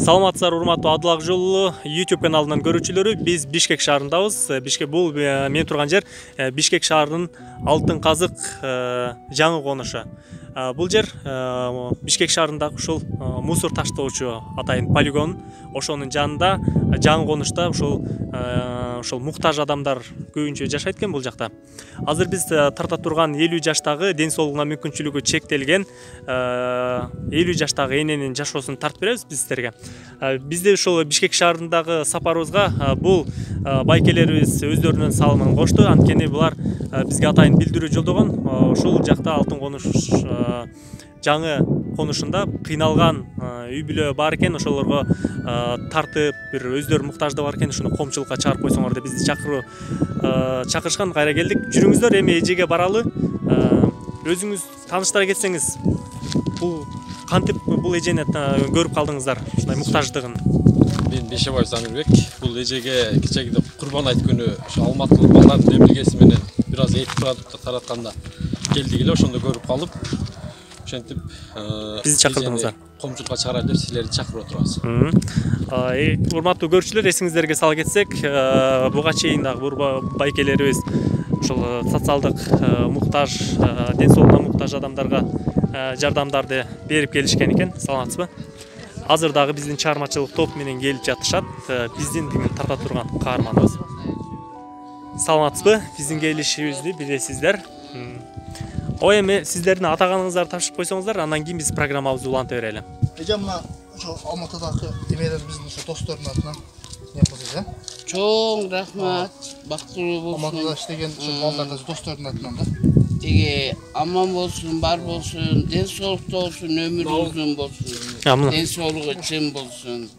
Саламатсыздар, урматтуу Адылак жолу YouTube каналынан көрүүчүлөрү. Биз Бишкек шаарындабыз. Бишкек бул мен турган жер Бишкек шаарынын Алтын Казык жаңы конушу. Бул жер Бишкек шаарындагы ушул мусор таштоочу атайын полигон, ошонун жанында жаңы конушта ушул муктаж адамдар көбүнчө жашайт экен бул жакта. Азыр биз тарта турган 50 жаштагы ден соолугуна мүмкүнчүлүгү чектелген 50 жаштагы эненин жашоосун тартып беребиз биз сиздерге. Бизде ушул Бишкек шаарындагы сапарыбызга бул байкелерибиз өздөрүнүн салымын кошту. Анткени булар бизге атайын билдирүү жолдогон. Ушул жакта алтын конуш жаңы конушунда кыйналган үй бүлө бар экен, ошолорго тартып бир өздөрү муктаждыгы бар экен, ушуну коомчулукка чыгарып койсоңор деп бизди чакырышкан. Кайра келдик. Жүрүңүздөр, эми эжеге баралы. Өзүңүз тааныштыра кетсеңиз, бул кантип бул эжени көрүп калдыңыздар, ушундай муктаждыгын? Мен Бешебаев Замирбек. Бул эжеге кечегиде Курбан айт күнү ушу Алматылык балдардын демилгеси менен бир аз эт продукттар таратканда келдик эле, ошондо көрүп калып, ошентип бизди чакырдыңыздар. Коомчулукка чыгарайлы деп силерди чакырып отурабыз. Урматтуу көрүүчүлөр, эсиңиздерге сала кетсек, буга чейин дагы байкелерибиз ушул социалдык муктаж, ден соолугуна муктаж адамдарга жардамдарды берип келишкен экен. Саламатсызбы? Азыр дагы биздин чыгармачылык топ менен келип жатышат. Биздин тарта турган каарманыбыз. Саламатсызбы? Биздин келишибизди билесиздер. Ой, эми сиздердин атаганыңыздарды тапшырып койсоңуздар, андан кийин биз программабызды уланта берели. Эже мына ошо Алматыдагы эмелер биздин ошо достордун атынан не кылсыз, э? Чоң рахмат, бактылуу болсун. Алматыда иштеген ошо балдардын достордун атынан да. Тиги аман болсун, бар болсун, ден соолукта болсун, өмүрү узун болсун. Ден соолугу чын болсун.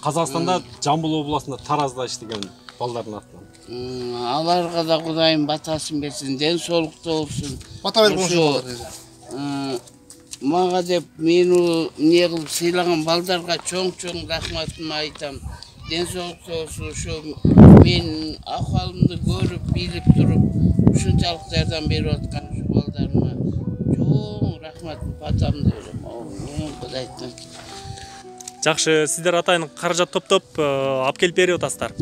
Казакстанда Жамбыл областында Таразда иштеген балдардын атынан. Аларга да Кудайым батасын берсин, ден соолукта болсун. Бата берип коюшуңар. Мага деп мени не кылып сыйлаган балдарга чоң рахматымды айтам. Ден соолукта болсун, ошо менин акыбалымды көрүп, билип туруп, ушунчалык жардам берип аткан ушу балдарыма чоң рахматымды, батамды берем. Кудайдан. Жакшы, сиздер атайын каражат топтоп алып келип берип атасыздар.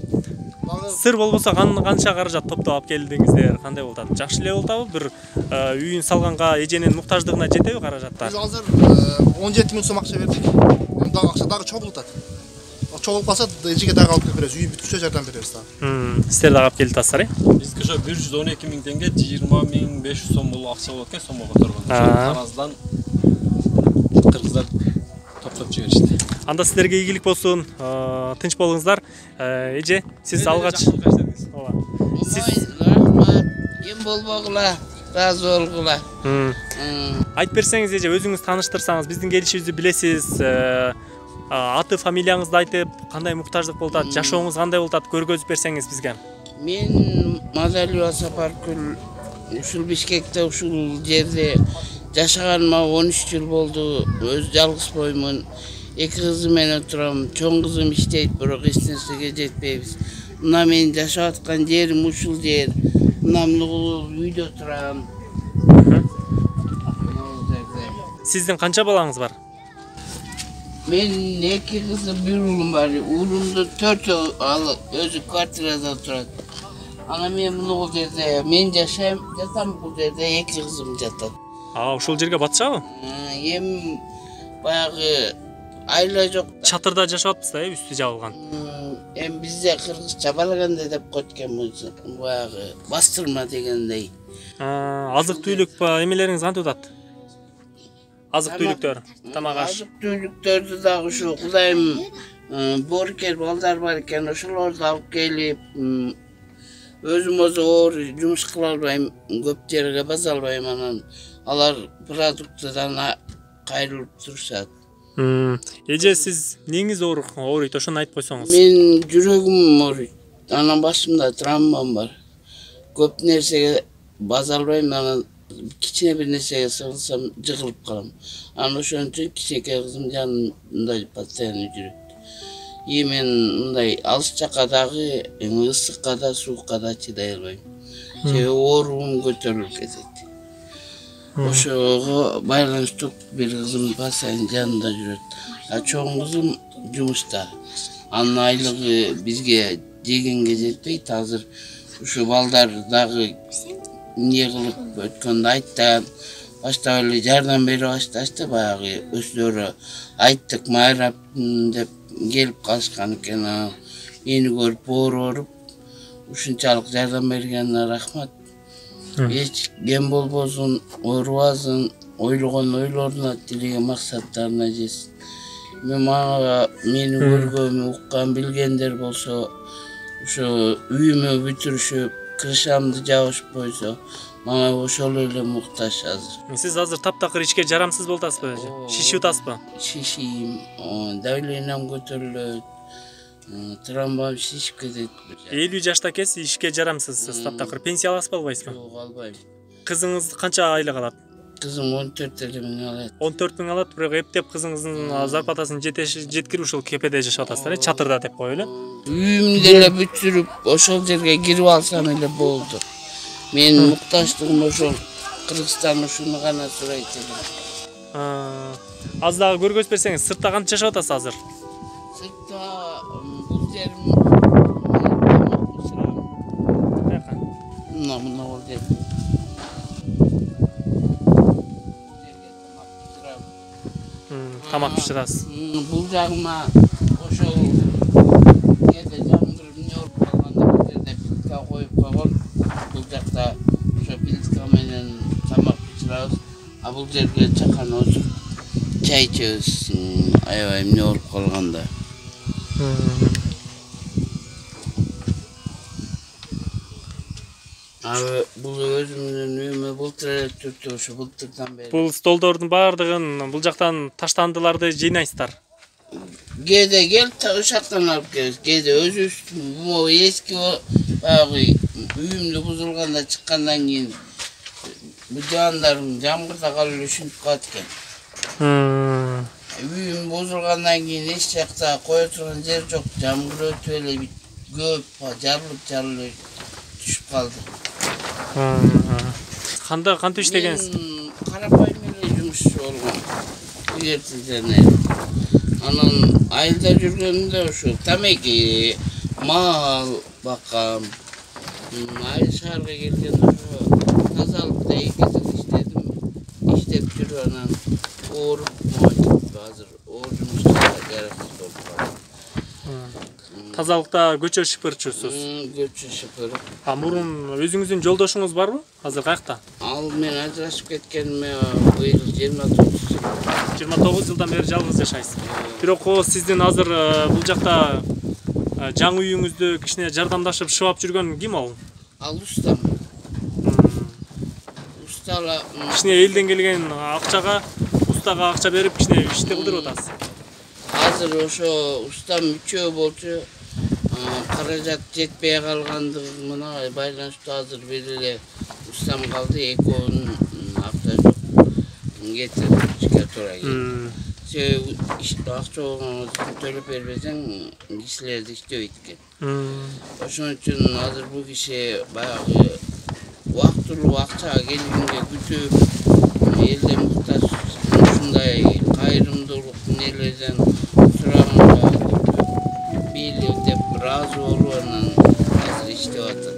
Сыр болбосо канча каражат топтоп алып келдиңиздер, кандай болуп атат? Жакшы эле болуп атабы? Бир үйүн салганга эженин муктаждыгына жетеби каражаттар? Биз азыр 17 миң сом акча бердик. Дагы акча дагы чогулуп атат. Чогулуп калса эжеге дагы алып келип беребиз, үй бүткүчө жардам беребиз дагы. Сиздер дагы алып келип атасыздар, э? Бизге ошо 112 миң теңге, 20 миң 500 сом болуп акча болот экен, сомго которгон. Тараздан кыргыздар топтоп жиберишти. Анда сиздерге ийгилик болсун, тынч болуңуздар. Эже, сиз алгач Сиз рахмат, ким болбогула, разы болгула. Айтып берсеңиз, эже, өзүңүз тааныштырсаңыз, биздин келишибизди билесиз. Аты, фамилияңызды айтып, кандай муктаждык болуп атат, жашооңуз кандай болуп атат, көргөзүп берсеңиз бизге. Мен Мазалиева Сапаркүл, ушул Бишкекте, ушул жерде жашаганыма 13 жыл болду. Өз жалгыз боймун. 2 кызым менен турам. Чоң кызым иштейт, бирок эч нерсеге жетпейбиз. Мына мен жашап аткан жерим ушул жер. Мына үйдө турам. Сиздин канча балаңыз бар? Мен 2 кызым, 1 уулум бар. Уулумдун 4 өзү квартирада турат. Ана мен бул жерде мен жатам, бул жерде 2 кызым жатат. Ушул жерге батышабы? Эми баягы айла жок. Чатырда жашап атпыз да, үстү жабылган. Эми бизде кыргызча балагандай деп коет экен, баягы бастырма дегендей. Азык түйлүк эмелериңиз кантип атат? Азык түйлүктөр, тамак аш. Азык түйлүктөрдү дагы ушу Кудайым боорукер балдар бар экен, ошолорду алып келип, өзүм оор жумуш кыла албайм, көп жерге баса албайм, анан алар продуктыдан кайрылып турушат. Эже, сиз неңиз ооруйт, ошону айтып койсоңуз. Мен жүрөгүм ооруйт, анан башымда травмам бар. Көп нерсеге баса албайм, анан кичине бир нерсеге сыгылсам жыгылып калам. Анан ошон үчүн кичинекей кызым жанымда постоянно жүрөт. Мен мындай алыс жакка дагы, ысыкка да, суукка да чыдай албайм. Себеби ооруум көтөрүлүп кетет. Ошого байланыштуу бир кызым постоянно жанымда жүрөт. Чоң кызым жумушта. Анын айлыгы бизге жегенге жетпейт. Азыр ушу балдар дагы эмне кылып өткөндө айтты. Баштап эле жардам бере башташты, баягы өздөрү айттык майрап деп келип калышкан экен. Мени көрүп ооруп, ушунчалык жардам бергенине рахмат. Эч кем болбосун, оорубасын, ойлогон ойлоруна, тилеген максаттарына жетсин. Мени көргөнү уккан билгендер болсо, ошо үйүмө бүтүрүшүп, крышамды жабышып койсо, мага ошол эле муктаж азыр. Сиз азыр таптакыр ичке жарамсыз болуп атасызбы? Шишип атасызбы? Шишийм, давлениям көтөрүлөт, тромбом шишип кетет. 50 жашта экенсиз, ишке жарамсызсыз. Таптакыр пенсия аласызбы, албайсызбы? Жок, албайм. Кызыңыз канча айлык алат? Кызым 14 миң алат. 14 миң алат, бирок эптеп кызыңыздын зарплатасын жеткирип ушул кепеде жашап атасыздар, чатырда деп коелу. Үйүмдү деле бүтүрүп, ошол жерге кирип алсам эле болду. Менин муктаждыгым ошол. Кыргызстан ушуну гана сурайт эле. Аз дагы көргөзүп берсеңиз, сыртта кантип жашап атасыз азыр? Сыртта бул жерим мына бул жер. Тамак пиширасыз. Бул жагыма ошол кээде жамгыр эмне болуп калганда бул жерде плитка коюп койгон. Бул жакта ошо плитка менен тамак пиширабыз. А бул жерге чакан отуруп чай ичебиз. Аябай эмне болуп калганда. Бул өзүмдүн үйүмө былтыр эле түрттү, ошо былтырдан бери. Бул столдордун баардыгын бул жактан таштандыларды жыйнайсыздар. Кээде келип ошактан алып келебиз, кээде өзүбүз могу эски баягы үйүмдү бузулганда чыккандан кийин бул дивандарым жамгырда калып ушинтип калат экен. Үйүм бузулгандан кийин эч жакта кое турган жер жок, жамгыр өтүп эле көп жарылып түшүп калды. Кантип иштегенсиз? Карапайым эле жумушчу болгом. Эгертилдене. Анан айылда жүргөндө ошо тамеки, мал баккам. Айыл шаарга келгенде ошо тазалыкта 2 жыл иштедим. Иштеп жүрүп анан ооруп, азыр оор жумуштарга жараксыз болуп калдым. Тазалыкта көчө шыпырчусуз. Көчө шыпыр. Мурун өзүңүздүн жолдошуңуз барбы? Азыр каякта? Ал мен ажырашып кеткениме быйыл 29 жылдан бери жалгыз жашайсыз. Бирок сиздин азыр бул жакта жаңы үйүңүздү кичине жардамдашып шыбап жүргөн ким ал? Ал устам. Устала кичине элден келген акчага устага акча берип кичине ишти кылдырып атасыз. Азыр ошо устам үчөө болчу. Каражат жетпей калгандыгына байланыштуу азыр бир эле устам калды, экөөнүн акча жок. Кетирип ишке туура келди. Себеби акча болгондо төлөп бербесең, кишилерди иштебейт экен. Ошон үчүн азыр бул киши баягы убактылуу акчага келгенге күтүп, элден муктаж ушундай кайрымдуулук нелерден сураганга мейли деп ыраазы болуп анан азыр иштеп атат.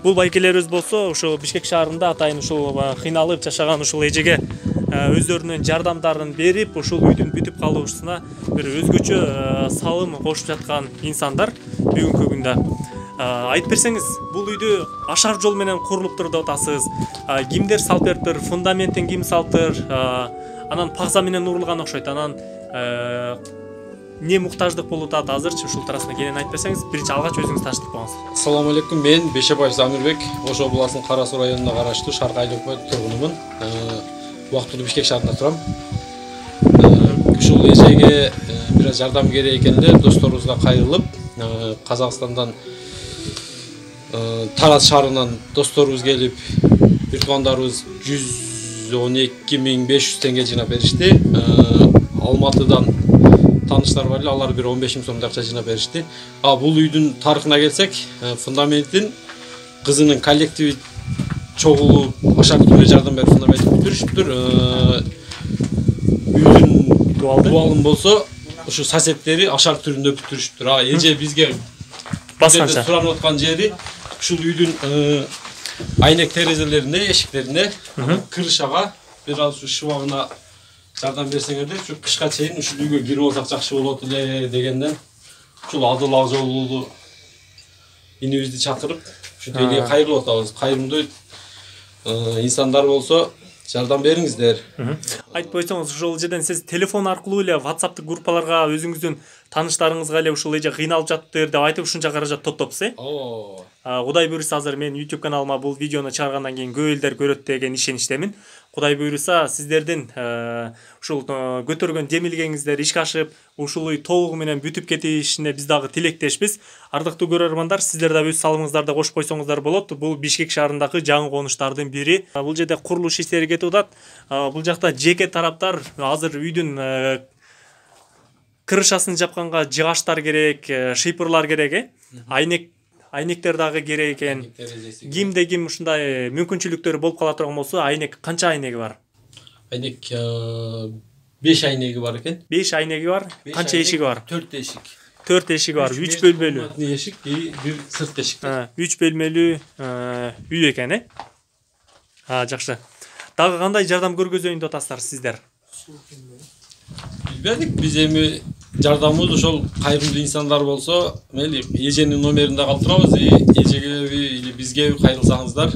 Бул байкелерибиз болсо ошо Бишкек шаарында атайын ушул кыйналып жашаган ушул эжеге өздөрүнүн жардамдарын берип ушул үйдүн бүтүп калуусуна бир өзгөчө салым кошуп жаткан инсандар бүгүнкү күндө. Айтып берсеңиз, бул үйдү ашар жол менен курулуптур деп атасыз. Кимдер салып бериптир, фундаментин ким салыптыр, анан пагза менен урулган окшойт. Анан не муктаждык болуп атат азырчы ушул туурасында кенен айтып берсеңиз, биринчи алгач өзүңүз тааныштырып коюңуз. Ассаламу алейкум, мен Бешебаев Замирбек, Ош областынын Кара Суу районуна караштуу Шаркы Айлыкбай тургунумун. Убактылуу Бишкек шаарында турам. Ушул эжеге бир аз жардам керек экенде досторубузга кайрылып, Казакстандан Тараз шаарынан досторубуз келип, бир туугандарыбыз 112.500 теңге жыйнап беришти. Алматыдан таныштар бар эле, алар бир 15 000 сомдой акча жыйнап беришти. Бул үйдүн тарыхына келсек, фундаментин кызынын коллективи чогулуп, ашар түрү жардам берип фундаментин бүтүрүшүптүр. Үйдүн дубалын болсо, ушу соседтери ашар түрүндө бүтүрүшүптүр. Эже бизге басканча суранып аткан жери ушул үйдүн айнек терезелерине, эшиктерине, крышага, бир аз ушу шыбагына жардам берсеңердер, ушу кышка чейин ушул үйгө кирип алсак жакшы болот эле дегенден, ушул Адыл Акжолулуу инибизди чакырып, ушу элге кайрылып атабыз. Кайрымдуу инсандар болсо, жардам бериңиздер. Айтып койсоңуз, ушул жерден сиз телефон аркылуу эле WhatsApp группаларга өзүңүздүн тааныштарыңызга эле ушул эже кыйналып жаттыр деп айтып ушунча каражат топтопсуз, Кудай буйруса, азыр мен YouTube каналыма бул видеону чыгаргандан кийин көп элдер көрөт деген ишеничтемин. Кудай буйруса, сиздердин ушул көтөргөн демилгеңиздер ишке ашып, ушул үй толугу менен бүтүп кетишине биз дагы тилектешпиз. Ардактуу көрөрмандар, сиздер да өз салымыңыздарды кошуп койсоңуздар болот. Бул Бишкек шаарындагы жаңы конуштардын бири. Бул жерде курулуш иштери кетип атат. Бул жакта жеке тараптар азыр үйдүн крышасын жапканга жыгачтар керек, шыйпырлар керек, айнектер дагы керек экен. Кимде ким ушундай мүмкүнчүлүктөрү болуп кала турган болсо, айнек канча айнеги бар? Айнек 5 айнеги бар экен. 5 айнеги бар. Канча эшиги бар? 4 эшик. 4 эшиги бар. 3 бөлмөлүү. Эшик, бир сырт эшик. 3 бөлмөлүү үй экен, жакшы. Дагы кандай жардам көргөзөйүн деп атасыздар сиздер? Билбедик, биз эми жардамыбыз ошол кайрымдуу инсандар болсо, мейли эженин номеринде калтырабыз, эжеге или бизге кайрылсаңыздар,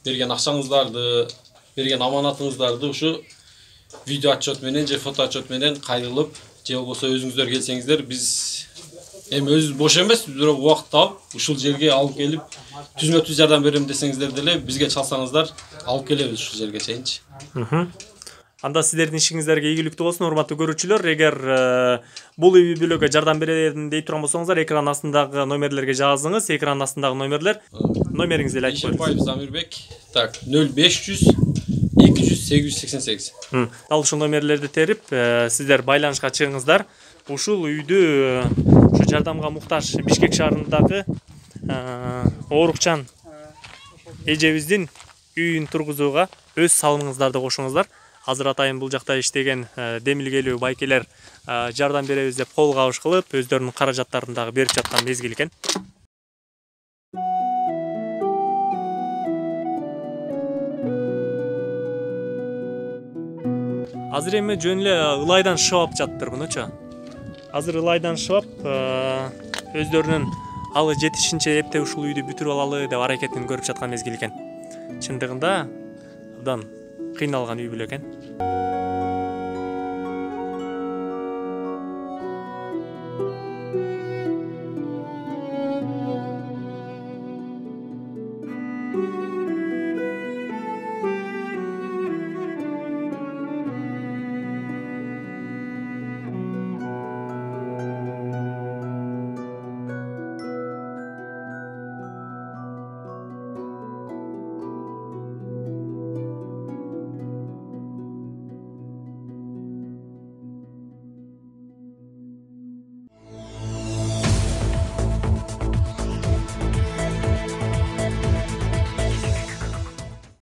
берген акчаңыздарды, берген аманатыңыздарды ушу видео отчет менен же фото отчет менен кайрылып, же болбосо өзүңүздөр келсеңиздер, биз эми өзүбүз бош эмеспиз, бирок убакыт таап ушул жерге алып келип, түзмө-түз жардам берем десеңиздер деле бизге чалсаңыздар, алып келебиз ушул жерге чейинчи. Анда сиздердин ишиңиздерге ийгиликтүү болсун, урматтуу көрүүчүлөр. Эгер бул үй бүлөгө жардам берем дейт турган болсоңуздар, экран астындагы номерлерге жазыңыз. Экран астындагы номерлер. Номериңизди эле айтып коюңуз. Бешебаев Замирбек. Так, 0500 200 888. Ал ушул номерлерди терип, сиздер байланышка чыгыңыздар. Ушул үйдү ушу жардамга муктаж Бишкек шаарындагы Оорукчан эжебиздин үйүн тургузууга өз салымыңыздарды кошуңуздар. Азыр атайын бул жакта иштеген демилгелүү байкелер жардам беребиз деп кол кабыш кылып, өздөрүнүн каражаттарын дагы берип жаткан мезгил экен. Азыр эми жөн эле ылайдан шыбап жаттыр мунучу. Азыр ылайдан шыбап, өздөрүнүн алы жетишинче эптеп ушул үйдү бүтүрүп алалы деп аракетин көрүп жаткан мезгил экен. Чындыгында абдан кыйналган үй бүлө экен.